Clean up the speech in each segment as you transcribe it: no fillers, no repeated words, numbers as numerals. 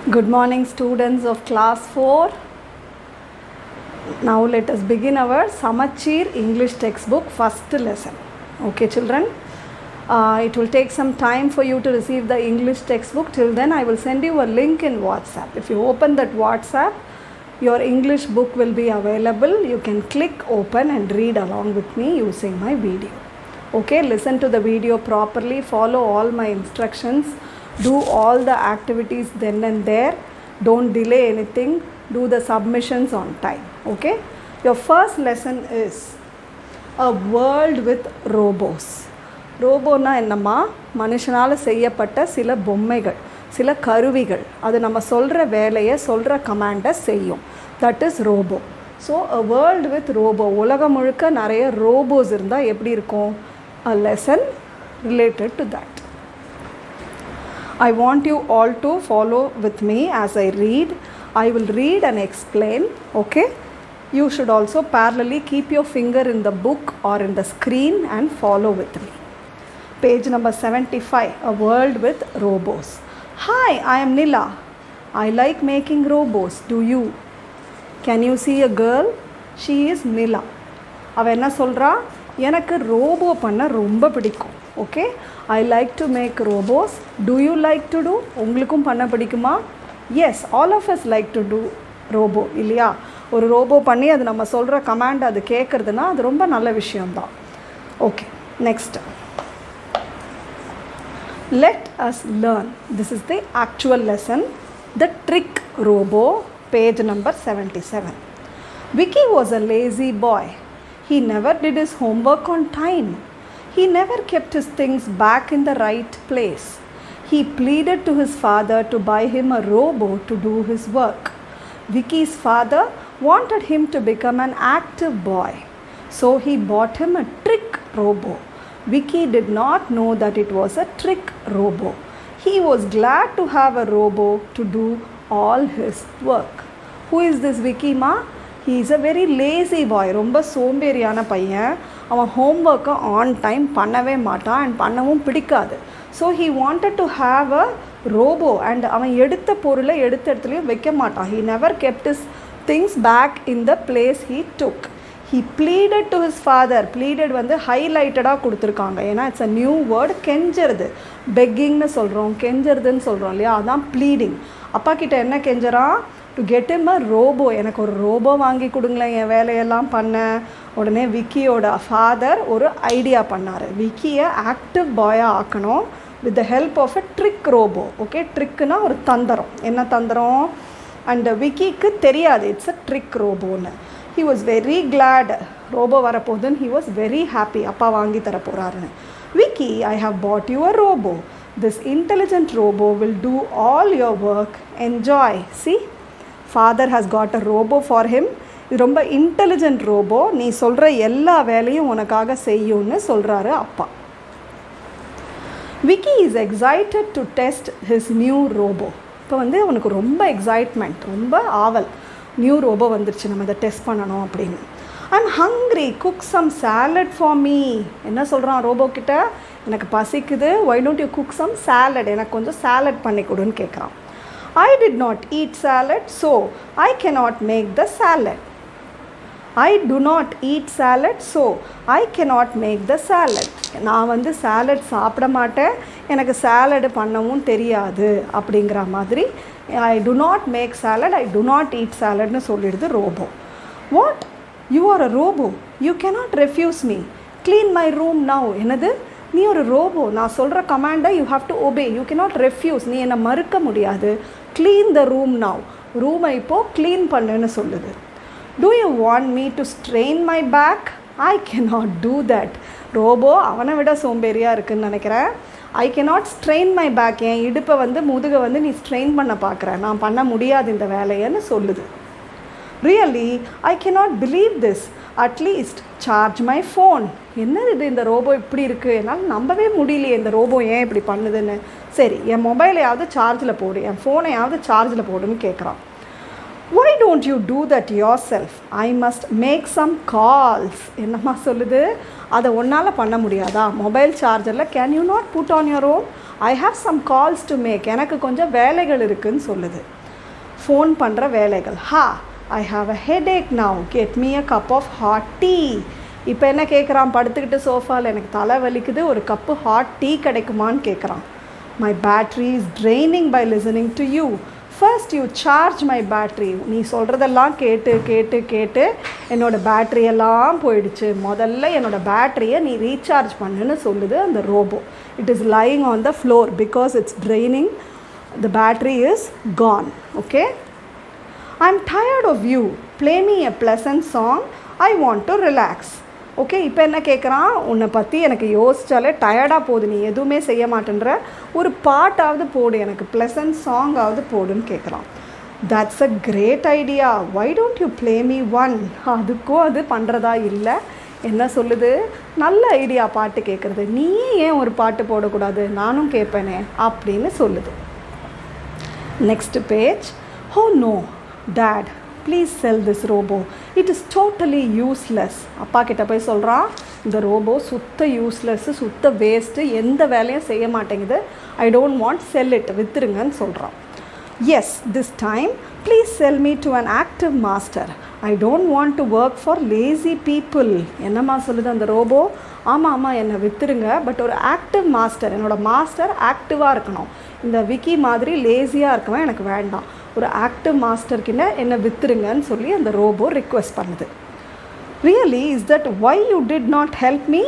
Good morning, students of class 4. Now let us begin our Samachir English textbook first lesson. Okay, children? It will take some time for you to receive the English textbook. Till then, I will send you a link in WhatsApp. If you open that WhatsApp, your English book will be available. You can click open and read along with me using my video. Okay, listen to the video properly. Follow all my instructions. Do all the activities then and there. Don't delay anything. Do the submissions on time. Okay. Your first lesson is a world with robos. ரோபோனா என்னம்மா, மனுஷனால் செய்யப்பட்ட சில பொம்மைகள், சில கருவிகள். அது நம்ம சொல்கிற வேலையை, சொல்கிற கமாண்டை செய்யும். That is robot. So a world with robot. உலகம் முழுக்க நிறைய ரோபோஸ் இருந்தால் எப்படி இருக்கும்? A lesson related to that. I want you all to follow with me as I read. I will read and explain. Okay? You should also parallelly keep your finger in the book or in the screen and follow with me. Page number 75, A World with Robos. Hi, I am Nila. I like making robos. Do you? Can you see a girl? She is Nila. அவ என்ன சொல்கிறா? எனக்கு robot பண்ண ரொம்ப பிடிக்கும். Okay, I like to make robots. Do you like to do? உங்களுக்கும் பண்ண பிடிக்குமா? Yes, all of us like to do robot, இல்லையா? ஒரு ரோபோ பண்ணி அது நம்ம சொல்கிற கமாண்ட் அது கேட்குறதுனா அது ரொம்ப நல்ல விஷயம்தான். Okay, next. Let us learn. This is the actual lesson. The trick robo, page number 77. Vicky was a lazy boy. He never did his homework on time. He never kept his things back in the right place. He pleaded to his father to buy him a robo to do his work. Vicky's father wanted him to become an active boy, so he bought him a trick robo. Vicky did not know that it was a trick robo. He was glad to have a robo to do all his work. Who is this Vicky ma? He is a very lazy boy. ரொம்ப சோம்பேறியான பையன். அவன் ஹோம்ஒர்க்கை on time பண்ணவே மாட்டான் and பண்ணவும் பிடிக்காது. So he wanted to have a robot and அவன் எடுத்த பொருளை எடுத்த இடத்துலையும் வைக்க மாட்டான். He never kept his things back in the place he took. He pleaded to his father. Pleaded வந்து ஹைலைட்டடாக கொடுத்துருக்காங்க. ஏன்னா இட்ஸ் அ நியூ வேர்டு. கெஞ்சறது, பெக்கிங்னு சொல்கிறோம், கெஞ்சறதுன்னு சொல்கிறோம் இல்லையா? அதான் ப்ளீடிங். அப்பா கிட்ட என்ன கெஞ்சறான்? To get him a robot. எனக்கு ஒரு ரோபோ வாங்கி கொடுங்களேன் என் வேலையெல்லாம் பண்ண. உடனே விக்கியோட ஃபாதர் ஒரு ஐடியா பண்ணார். விக்கியை ஆக்டிவ் பாயாக ஆக்கணும் with the help of a trick robo. Okay, ட்ரிக்குனா ஒரு தந்திரம். என்ன தந்திரம்? அண்ட் விக்கிக்கு தெரியாது இட்ஸ் அ ட்ரிக் ரோபோன்னு. He was very glad. Robo வரப்போகுதுன்னு ஹி வாஸ் வெரி ஹாப்பி. அப்பா வாங்கி தர போகிறாருன்னு. Vicky, I have bought you a robo. This intelligent robo will do all your work. Enjoy. See, father has got a robo for him. இது ரொம்ப intelligent robot. நீ சொல்கிற எல்லா வேலையும் உனக்காக செய்யும்னு சொல்கிறாரு அப்பா. Vicky is excited to test his new robot. இப்போ வந்து அவனுக்கு ரொம்ப எக்ஸைட்மெண்ட், ரொம்ப ஆவல். நியூ ரோபோ வந்துருச்சு, நம்ம இதை டெஸ்ட் பண்ணணும் அப்படின்னு. I am hungry, cook some salad for me. என்ன சொல்கிறான் ரோபோ கிட்ட? எனக்கு பசிக்குது, why don't you cook some salad, எனக்கு கொஞ்சம் சாலட் பண்ணி கொடுன்னு கேட்குறான். I did not eat salad, so I cannot make the salad. I do not eat salad, so I cannot make the salad. நான் வந்து சாலட் சாப்பிட மாட்டேன், எனக்கு சாலடு பண்ணவும் தெரியாது அப்படிங்கிற மாதிரி. I do not make salad, I do not eat saladன்னு சொல்லிடுது robo. What? You are a robo. You cannot refuse me. Clean my room now. என்னது? நீ ஒரு ரோபோ, நான் சொல்கிற கமாண்டை you have to obey. You cannot refuse. நீ என்னை மறுக்க முடியாது. Clean the room now. ரூமை இப்போது க்ளீன் பண்ணுன்னு சொல்லுது. Do you want me to strain my back? I cannot do that. Robo அவனை விட சோம்பேறியாக இருக்குதுன்னு நினைக்கிறேன். I cannot strain my back. என் இடுப்பை வந்து முதுகை வந்து நீ ஸ்ட்ரெயின் பண்ண பார்க்குற, நான் பண்ண முடியாது இந்த வேலையன்னு சொல்லுது. Really I cannot believe this. At least charge my phone. என்னது இது, இந்த ரோபோ இப்படி இருக்குது, என்னால் நம்பவே முடியலையே இந்த ரோபோ ஏன் இப்படி பண்ணுதுன்னு. சரி, என் மொபைலையாவது சார்ஜில் போடு, என் ஃபோனையாவது சார்ஜில் போடுன்னு கேட்குறான். Why don't you do that yourself? I must make some calls. என்னம்மா சொல்லுது? அதை ஒன்றால் பண்ண முடியாதா? மொபைல் சார்ஜரில் can you not put on your own? I have some calls to make. எனக்கு கொஞ்சம் வேலைகள் இருக்குதுன்னு சொல்லுது. ஃபோன் பண்ணுற வேலைகள். I have a headache now, get me a cup of hot tea. இப்போ என்ன கேட்குறான்? படுத்துக்கிட்டு சோஃபாவில் எனக்கு தலை வலிக்குது, ஒரு கப்பு ஹாட் டீ கிடைக்குமான்னு கேட்குறான். My battery is draining by listening to you. First you charge my battery. நீ சொல்கிறதெல்லாம் கேட்டு கேட்டு கேட்டு என்னோடய பேட்ரியெல்லாம் போயிடுச்சு. முதல்ல என்னோடய பேட்ரியை நீ ரீசார்ஜ் பண்ணுன்னு சொல்லுது அந்த robot. It is lying on the floor because it's draining. The battery is gone. Okay. I am tired of you, play me a pleasant song, I want to relax. Okay. இப்போ என்ன கேட்குறான்? உன்னை பற்றி எனக்கு யோசித்தாலே டயர்டாக போகுது, நீ எதுவுமே செய்ய மாட்டேன்ற, ஒரு பாட்டாவது போடு, எனக்கு ப்ளசன்ட் சாங்காவது போடுன்னு கேட்குறான். That's a great idea, why don't you play me one. அதுக்கும் அது பண்ணுறதா இல்லை. என்ன சொல்லுது? நல்ல ஐடியா பாட்டு கேட்குறது, நீயே ஏன் ஒரு பாட்டு போடக்கூடாது, நானும் கேட்பேனே அப்படின்னு சொல்லுது. Next page. Oh no dad, please sell this robot, it is totally useless. அப்பா கிட்ட போய் சொல்கிறான், இந்த ரோபோ சுத்த யூஸ்லெஸ்ஸு, சுத்த வேஸ்ட்டு, எந்த வேலையும் செய்ய மாட்டேங்குது, I don't want, sell it, விற்றுருங்கன்னு சொல்கிறான். Yes, this time please sell me to an active master, I don't want to work for lazy people. என்னம்மா சொல்லுது அந்த ரோபோ? ஆமாம் என்னை விற்றுருங்க, பட் ஒரு ஆக்டிவ் மாஸ்டர், என்னோடய மாஸ்டர் ஆக்டிவாக இருக்கணும், இந்த விக்கி மாதிரி லேசியாக இருக்கவன் எனக்கு வேண்டாம், ஒரு ஆக்டிவ் மாஸ்டர்கிட்ட என்னை விற்றுருங்கன்னு சொல்லி அந்த ரோபோ ரிக்வெஸ்ட் பண்ணுது. Really is that why you did not help me?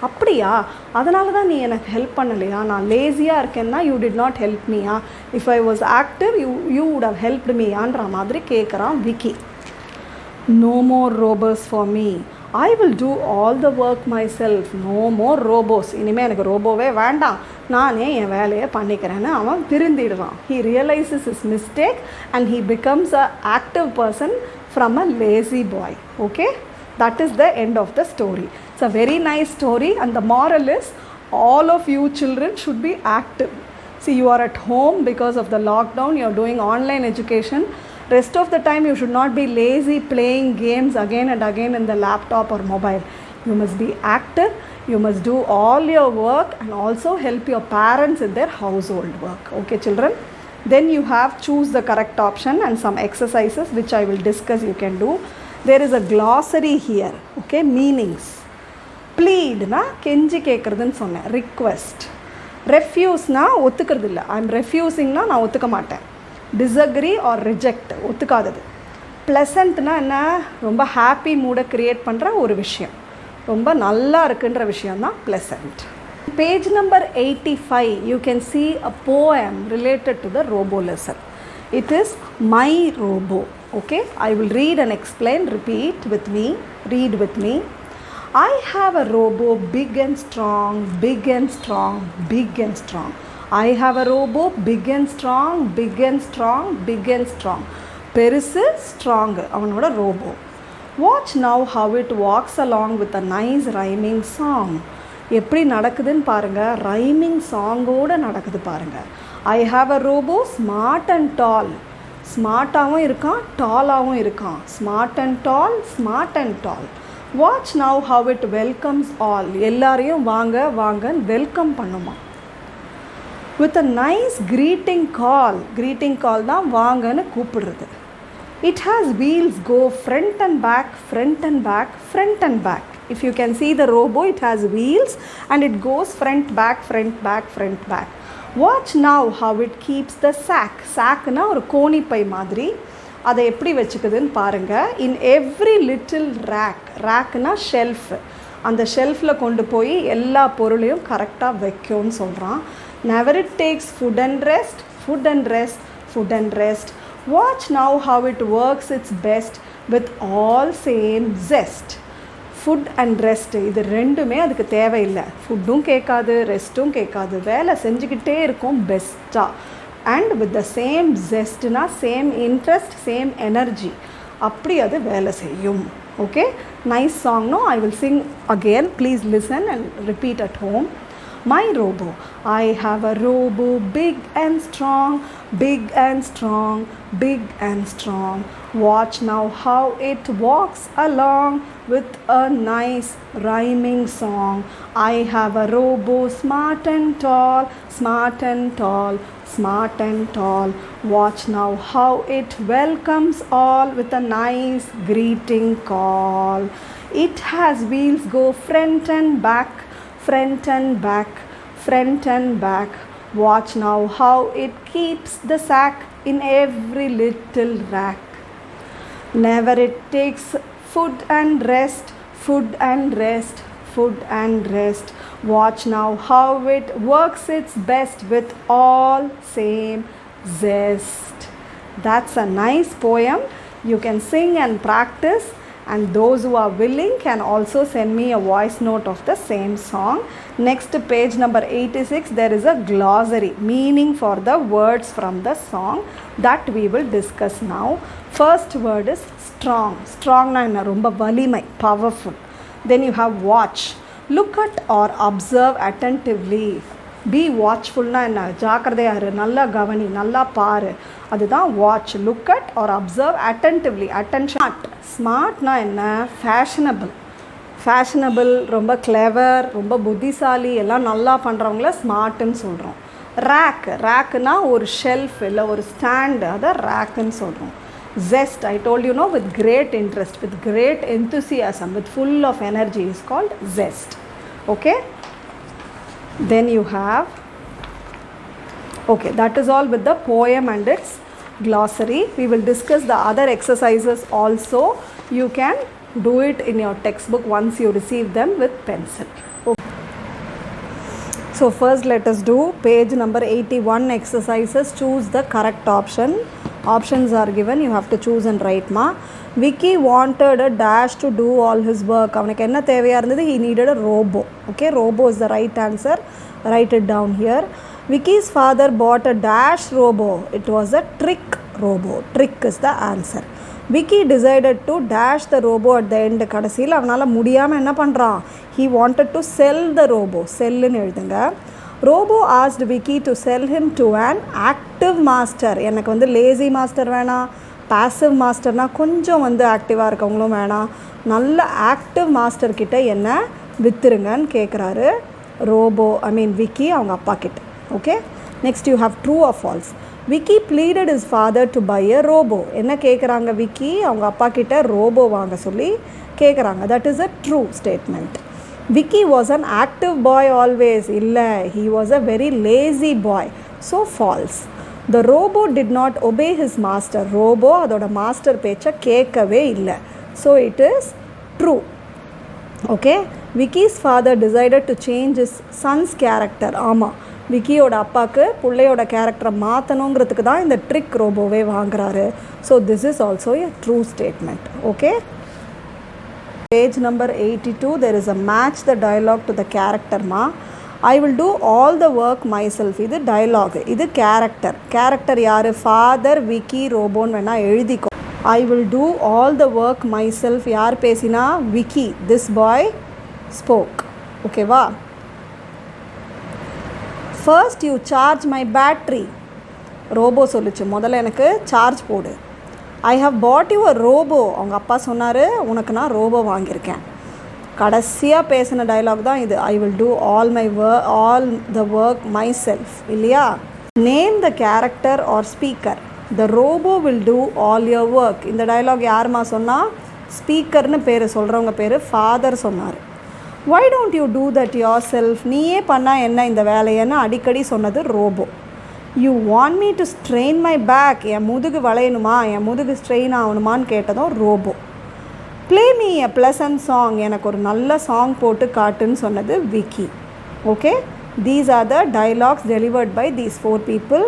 அப்படியா, அதனால தான் நீ எனக்கு ஹெல்ப் பண்ணலையா? நான் லேசியாக இருக்கேன்னா யூ டிட் நாட் ஹெல்ப் மீயா? If I was active you would have helped மீயான்ற மாதிரி கேட்குறான் விக்கி. No more robos for me, I will do all the work myself. No more robos, இனிமேல் எனக்கு ரோபோவே வேண்டாம், நானே என் வேலையை பண்ணிக்கிறேன்னு அவன் திருந்திடுறான். He realises is mistake and he becomes a active person from a lazy boy. Okay, that is the end of the story. It's a very nice story and the moral is all of you children should be active. See, you are at home because of the lockdown, you are doing online education. Rest of the time you should not be lazy playing games again and again in the laptop or mobile. You must be active, you must do all your work and also help your parents in their household work. Okay children, then you have choose the correct option and some exercises which I will discuss you can do. There is a glossary here. Okay, meanings. Plead na kenji கேட்குறதுன்னு சொன்னேன், request. ரெஃப்யூஸ்னா ஒத்துக்கிறது இல்லை, I am ரெஃப்யூசிங்னா நான் ஒத்துக்க மாட்டேன். டிஸக்ரி R reject, ஒத்துக்காதது. ப்ளசண்ட்னா என்ன? ரொம்ப happy மூடை create பண்ணுற ஒரு விஷயம், ரொம்ப நல்லா இருக்குன்ற விஷயம்தான் pleasant. Page number 85, you can see a poem related to the robo lesson. It is My Robo. Okay, I will read and explain. Repeat with me, read with me. I have a robo big and strong, big and strong, big and strong. I have a robo big and strong, big and strong, big and strong. பெருசு strong அவனோட robo. Watch now how it walks along with a nice rhyming song. எப்படி நடக்குதுன்னு பாருங்கள், rhyming சாங்கோடு நடக்குது பாருங்கள். I have a robo smart and tall, ஸ்மார்ட்டாகவும் இருக்கான் டாலாகவும் இருக்கான். Smart and tall, smart and tall. Watch now how it welcomes all, எல்லாரையும் வாங்க வாங்கன்னு வெல்கம் பண்ணுமா. With a nice greeting call, greeting call தான் வாங்கன்னு கூப்பிடுறது. It has wheels go front and back, front and back, front and back. If you can see the robo, it has wheels and it goes front, back, front, back, front, back. Watch now how it keeps the sack. Sackனா ஒரு கோணிப்பை மாதிரி, அதை எப்படி வச்சுக்குதுன்னு பாருங்கள். In every little rack, rackனா shelf, அந்த ஷெல்ஃபில் கொண்டு போய் எல்லா பொருளையும் கரெக்டாக வைக்கும்னு சொல்கிறான். Never it takes food and rest, food and rest, food and rest. Watch now how it works its best with all same zest. Food and rest, இது ரெண்டுமே அதுக்கு தேவையில்லை. ஃபுட்டும் கேட்காது, ரெஸ்ட்டும் கேட்காது, வேலை செஞ்சுக்கிட்டே இருக்கும் பெஸ்ட்டாக. அண்ட் வித் த சேம் ஜெஸ்ட்னா சேம் இன்ட்ரெஸ்ட், சேம் எனர்ஜி, அப்படி அது வேலை செய்யும். Okay, nice song. No, I will sing again, please listen and repeat at home. My robo. I have a robo big and strong, big and strong, big and strong. Watch now how it walks along with a nice rhyming song. I have a robo smart and tall, smart and tall, smart and tall. Watch now how it welcomes all with a nice greeting call. It has wheels go front and back, front and back, front and back. Watch now how it keeps the sack in every little rack. Never it takes food and rest, food and rest, food and rest. Watch now how it works its best with all same zest. That's a nice poem. You can sing and practice, and those who are willing can also send me a voice note of the same song. Next, page number 86, there is a glossary, meaning for the words from the song that we will discuss now. First word is strong. Strong na enna romba valimai, powerful. Then you have watch. Look at or observe attentively. Be watchful na enna ஜாக்கிரதையா இரு, நல்லா கவனி, நல்லா பாரு. அதுதான் watch. Look at or observe attentively. Attention. ஸ்மார்ட்னா என்ன? Fashionable. Fashionable, ரொம்ப கிளவர், ரொம்ப புத்திசாலி, எல்லாம் நல்லா பண்ணுறவங்கள ஸ்மார்ட்டுன்னு சொல்கிறோம். ரேக். ரேக்குனா ஒரு ஷெல்ஃப் இல்லை ஒரு ஸ்டாண்டு, அதை ரேக்குன்னு சொல்கிறோம். Zest, I told you, with great interest, with great enthusiasm, with full of energy is called zest. Okay? Then you have, okay, that is all with the poem and its glossary. We will discuss the other exercises also. You can do it in your textbook once you receive them with pencil. Okay. So first let us do page number 81 exercises. Choose the correct option. Options are given, you have to choose and write ma. Vicky wanted a dash to do all his work. அவனுக்கு என்ன தேவையா இருந்தது? He needed a robo. Okay, robo is the right answer. Write it down here. Vicky's father bought a dash robo. It was a trick robo. Trick is the answer. Vicky decided to dash the robo at the end. கடைசியில் அவனால் முடியாமல் என்ன பண்ணுறான்? He wanted to sell the robo. செல்லுன்னு எழுதுங்க. Robo asked Vicky to sell him to an active master. எனக்கு வந்து lazy master வேணாம், passive மாஸ்டர்னா கொஞ்சம் வந்து ஆக்டிவாக இருக்கவங்களும் வேணாம், நல்ல ஆக்டிவ் மாஸ்டர் கிட்ட என்ன விற்றுருங்கன்னு கேட்குறாரு விக்கி அவங்க அப்பா கிட்ட. Okay, next you have true or false. Vicky pleaded his father to buy a robo. என்ன கேட்குறாங்க? விக்கி அவங்க அப்பா கிட்ட ரோபோ வாங்க சொல்லி கேட்குறாங்க. That is a true statement. Vicky was an active boy always. இல்லை, he was a very lazy boy. So false. The robo did not obey his master. Robo அதோட மாஸ்டர் பேச்சை கேட்கவே இல்லை. So it is true. Okay. Vicky's father decided to change his son's character. ஆமாம், விக்கியோட அப்பாவுக்கு பிள்ளையோட கேரக்டரை மாற்றணுங்கிறதுக்கு தான் இந்த ட்ரிக் ரோபோவே வாங்குறாரு. So this is also a true statement. Okay. Page number 82, there is a match the dialogue to the character ma. I will do all the work myself. இது dialogue, இது character. Character யார்? father, Vicky, ரோபோன்னு வேணால் எழுதிக்கோ. I will do all the work myself. யார் பேசினா? Vicky. This boy spoke. ஓகேவா? First you charge my battery. Robot சொல்லுச்சு, முதல்ல எனக்கு சார்ஜ் போடு. I have bought you a robot. அவங்க அப்பா சொன்னார், உனக்கு நான் ரோபோ வாங்கியிருக்கேன். கடைசியாக பேசின டைலாக் தான் இது. I will do all the work myself. இல்லையா? Name the character or speaker. The robo will do all your work. இந்த டைலாக் யாருமா சொன்னால்? ஸ்பீக்கர்னு பேர் சொல்கிறவங்க பேர் ஃபாதர் சொன்னார். Why don't you do that yourself. நீயே பண்ணால் என்ன இந்த வேலையன்னு அடிக்கடி சொன்னது robo. You want me to strain my back. என் முதுகு வளையணுமா, என் முதுகு ஸ்ட்ரெயின் ஆகணுமான்னு கேட்டதும் robo. Play me a pleasant song. எனக்கு ஒரு நல்ல சாங் போட்டு காட்டுன்னு சொன்னது Vicky. Okay, these are the dialogues delivered by these 4 people.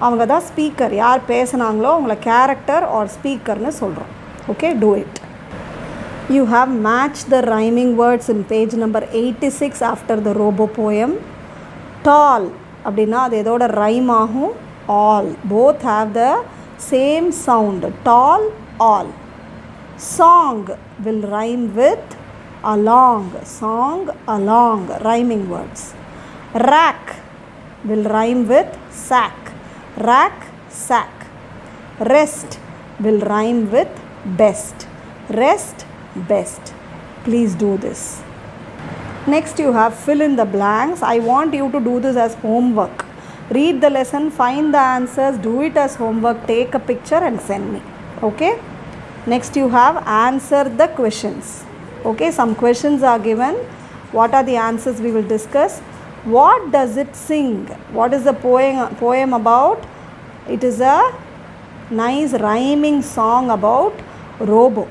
அவங்க தான் ஸ்பீக்கர். யார் பேசுனாங்களோ அவங்கள கேரக்டர் ஆர் ஸ்பீக்கர்னு சொல்கிறோம். Okay, do it. You have matched the rhyming words in page number 86 after the robo poem. Tall அப்படின்னா அது எதோட ரைம் ஆகும்? all. Both have the same sound. Tall, all. Song will rhyme with along. Song, along. Rhyming words. Rack will rhyme with sack. Rack, sack. Rest will rhyme with best. Rest, best. Please do this. Next you have fill in the blanks. I want you to do this as homework. Read the lesson, find the answers, do it as homework, take a picture and send me. Okay? Next you have answer the questions. Okay, some questions are given. What are the answers we will discuss? What does it sing? What is the poem about? It is a nice rhyming song about robo.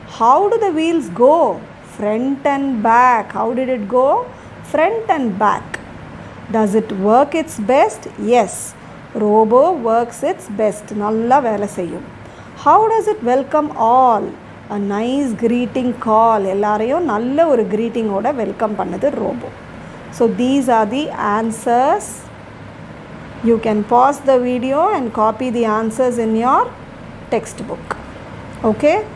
How do the wheels go? Front and back. How did it go? Front and back. Does it work its best? Yes. Robo works its best. Nalla vela seyyum. How does it welcome all? A nice greeting call. Ellarayum nalla oru greeting oda welcome pannadhu robo. So these are the answers. You can pause the video and copy the answers in your textbook. Okay?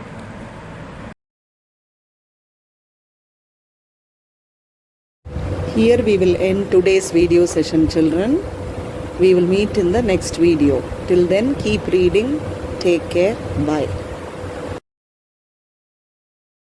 Here we will end today's video session, children. We will meet in the next video. Till then, keep reading. Take care. Bye.